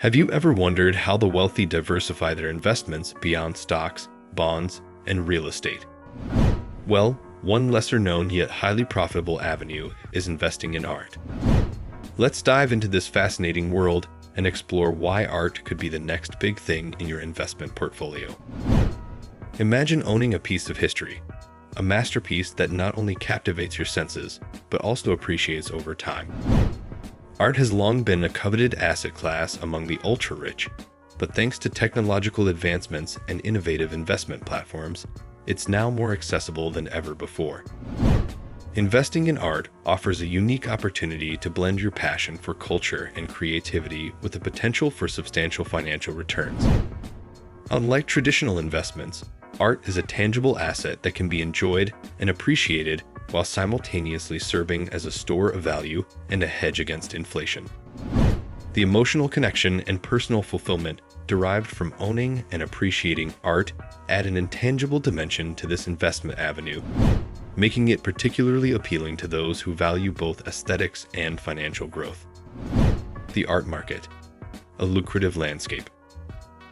Have you ever wondered how the wealthy diversify their investments beyond stocks, bonds, and real estate? Well, one lesser-known yet highly profitable avenue is investing in art. Let's dive into this fascinating world and explore why art could be the next big thing in your investment portfolio. Imagine owning a piece of history, a masterpiece that not only captivates your senses, but also appreciates over time. Art has long been a coveted asset class among the ultra-rich, but thanks to technological advancements and innovative investment platforms, it's now more accessible than ever before. Investing in art offers a unique opportunity to blend your passion for culture and creativity with the potential for substantial financial returns. Unlike traditional investments, art is a tangible asset that can be enjoyed and appreciated while simultaneously serving as a store of value and a hedge against inflation. The emotional connection and personal fulfillment derived from owning and appreciating art add an intangible dimension to this investment avenue, making it particularly appealing to those who value both aesthetics and financial growth. The art market, a lucrative landscape.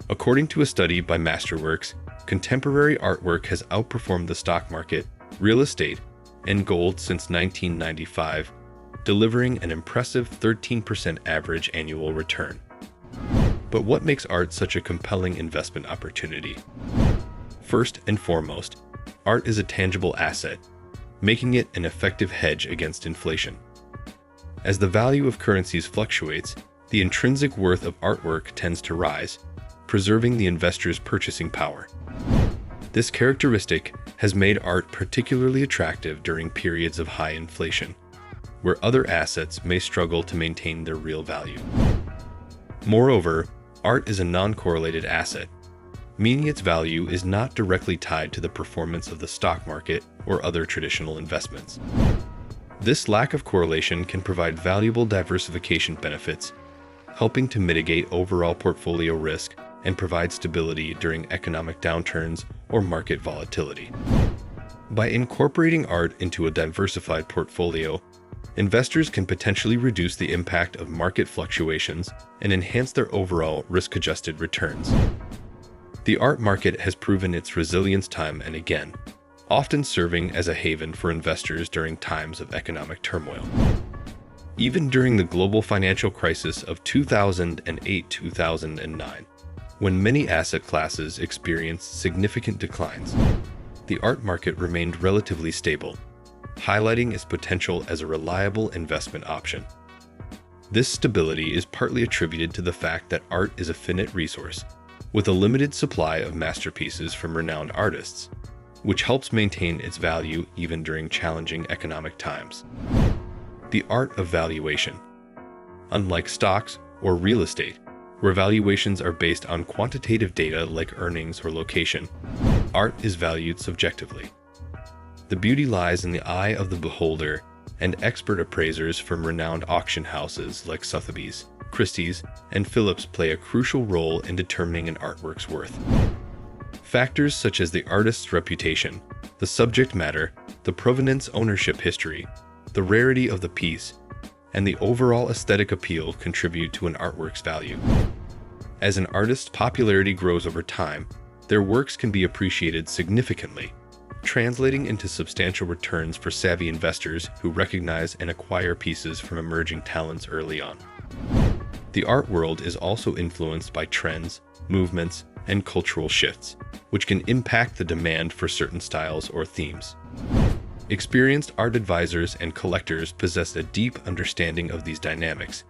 According to a study by Masterworks, contemporary artwork has outperformed the stock market, real estate, and gold since 1995, delivering an impressive 13% average annual return. But what makes art such a compelling investment opportunity? First and foremost, art is a tangible asset, making it an effective hedge against inflation. As the value of currencies fluctuates, the intrinsic worth of artwork tends to rise, preserving the investor's purchasing power. This characteristic has made art particularly attractive during periods of high inflation, where other assets may struggle to maintain their real value. Moreover, art is a non-correlated asset, meaning its value is not directly tied to the performance of the stock market or other traditional investments. This lack of correlation can provide valuable diversification benefits, helping to mitigate overall portfolio risk and provide stability during economic downturns or market volatility. By incorporating art into a diversified portfolio, investors can potentially reduce the impact of market fluctuations and enhance their overall risk-adjusted returns. The art market has proven its resilience time and again, often serving as a haven for investors during times of economic turmoil. Even during the global financial crisis of 2008-2009, when many asset classes experienced significant declines, the art market remained relatively stable, highlighting its potential as a reliable investment option. This stability is partly attributed to the fact that art is a finite resource, with a limited supply of masterpieces from renowned artists, which helps maintain its value even during challenging economic times. The art of valuation. Unlike stocks or real estate, where valuations are based on quantitative data like earnings or location, art is valued subjectively. The beauty lies in the eye of the beholder, and expert appraisers from renowned auction houses like Sotheby's, Christie's, and Phillips play a crucial role in determining an artwork's worth. Factors such as the artist's reputation, the subject matter, the provenance ownership history, the rarity of the piece, and the overall aesthetic appeal contribute to an artwork's value. As an artist's popularity grows over time, their works can be appreciated significantly, translating into substantial returns for savvy investors who recognize and acquire pieces from emerging talents early on. The art world is also influenced by trends, movements, and cultural shifts, which can impact the demand for certain styles or themes. Experienced art advisors and collectors possess a deep understanding of these dynamics,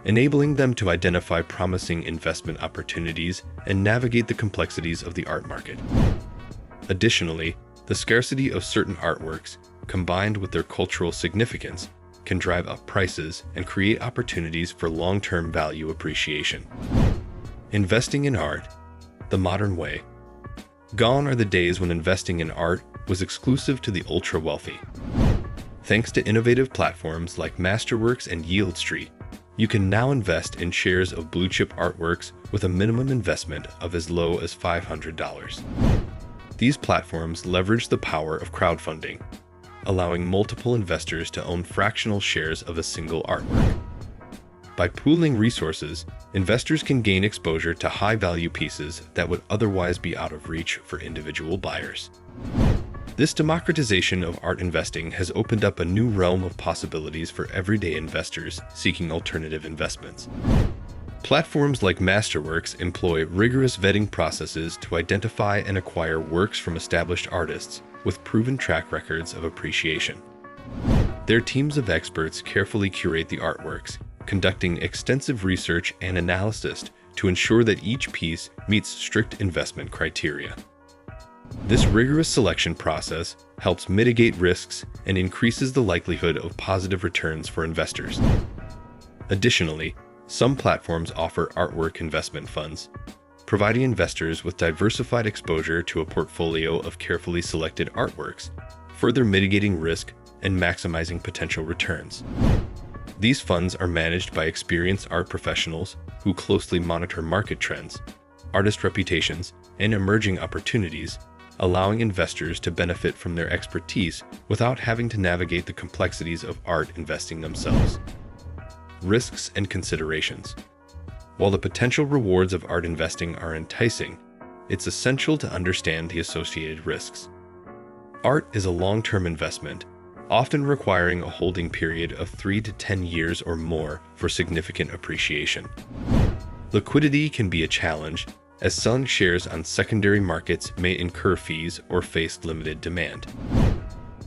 enabling them to identify promising investment opportunities and navigate the complexities of the art market. Additionally, the scarcity of certain artworks, combined with their cultural significance, can drive up prices and create opportunities for long-term value appreciation. Investing in art, the modern way. Gone are the days when investing in art was exclusive to the ultra-wealthy. Thanks to innovative platforms like Masterworks and Yield Street, you can now invest in shares of blue-chip artworks with a minimum investment of as low as $500. These platforms leverage the power of crowdfunding, allowing multiple investors to own fractional shares of a single artwork. By pooling resources, investors can gain exposure to high-value pieces that would otherwise be out of reach for individual buyers. This democratization of art investing has opened up a new realm of possibilities for everyday investors seeking alternative investments. Platforms like Masterworks employ rigorous vetting processes to identify and acquire works from established artists with proven track records of appreciation. Their teams of experts carefully curate the artworks, conducting extensive research and analysis to ensure that each piece meets strict investment criteria. This rigorous selection process helps mitigate risks and increases the likelihood of positive returns for investors. Additionally, some platforms offer artwork investment funds, providing investors with diversified exposure to a portfolio of carefully selected artworks, further mitigating risk and maximizing potential returns. These funds are managed by experienced art professionals who closely monitor market trends, artist reputations, and emerging opportunities, allowing investors to benefit from their expertise without having to navigate the complexities of art investing themselves. Risks and considerations. While the potential rewards of art investing are enticing, it's essential to understand the associated risks. Art is a long-term investment, often requiring a holding period of 3 to 10 years or more for significant appreciation. Liquidity can be a challenge, as selling shares on secondary markets may incur fees or face limited demand.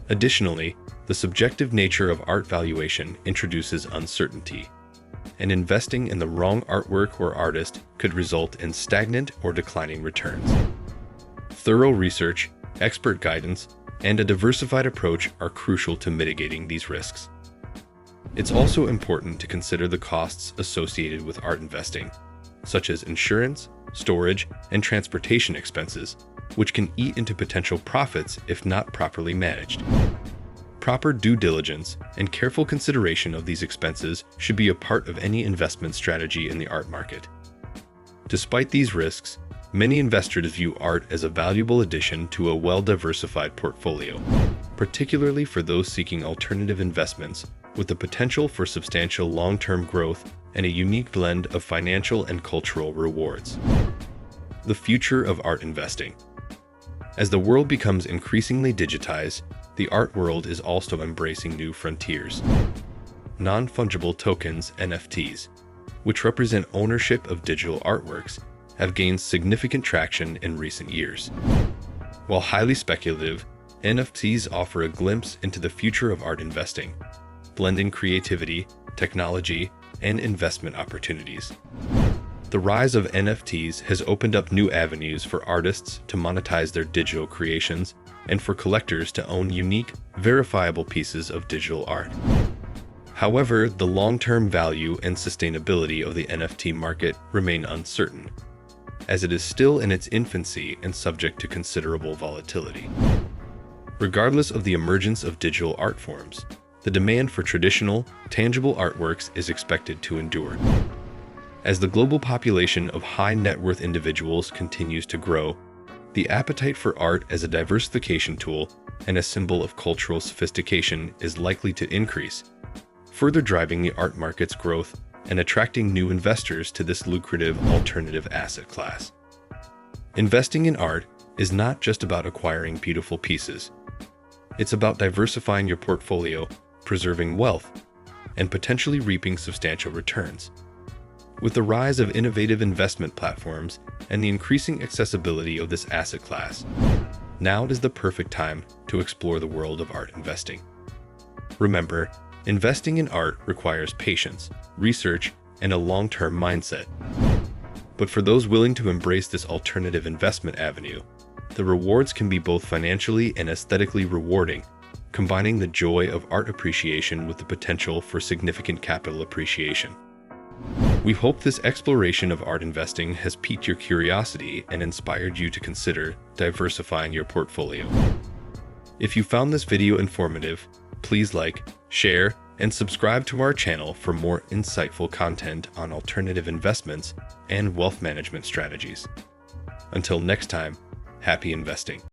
Additionally, the subjective nature of art valuation introduces uncertainty, and investing in the wrong artwork or artist could result in stagnant or declining returns. Thorough research, expert guidance, and a diversified approach are crucial to mitigating these risks. It's also important to consider the costs associated with art investing, such as insurance, storage, and transportation expenses, which can eat into potential profits if not properly managed. Proper due diligence and careful consideration of these expenses should be a part of any investment strategy in the art market. Despite these risks, many investors view art as a valuable addition to a well-diversified portfolio, particularly for those seeking alternative investments with the potential for substantial long-term growth and a unique blend of financial and cultural rewards. The future of art investing. As the world becomes increasingly digitized, the art world is also embracing new frontiers. Non-fungible tokens, NFTs, which represent ownership of digital artworks, have gained significant traction in recent years. While highly speculative, NFTs offer a glimpse into the future of art investing, blending creativity, technology, and investment opportunities. The rise of NFTs has opened up new avenues for artists to monetize their digital creations and for collectors to own unique, verifiable pieces of digital art. However, the long-term value and sustainability of the NFT market remain uncertain, as it is still in its infancy and subject to considerable volatility. Regardless of the emergence of digital art forms, the demand for traditional, tangible artworks is expected to endure. As the global population of high-net-worth individuals continues to grow, the appetite for art as a diversification tool and a symbol of cultural sophistication is likely to increase, further driving the art market's growth and attracting new investors to this lucrative alternative asset class. Investing in art is not just about acquiring beautiful pieces. It's about diversifying your portfolio, preserving wealth, and potentially reaping substantial returns. With the rise of innovative investment platforms and the increasing accessibility of this asset class, now is the perfect time to explore the world of art investing. Remember, investing in art requires patience, research, and a long-term mindset. But for those willing to embrace this alternative investment avenue, the rewards can be both financially and aesthetically rewarding, combining the joy of art appreciation with the potential for significant capital appreciation. We hope this exploration of art investing has piqued your curiosity and inspired you to consider diversifying your portfolio. If you found this video informative, please like, share, and subscribe to our channel for more insightful content on alternative investments and wealth management strategies. Until next time, happy investing.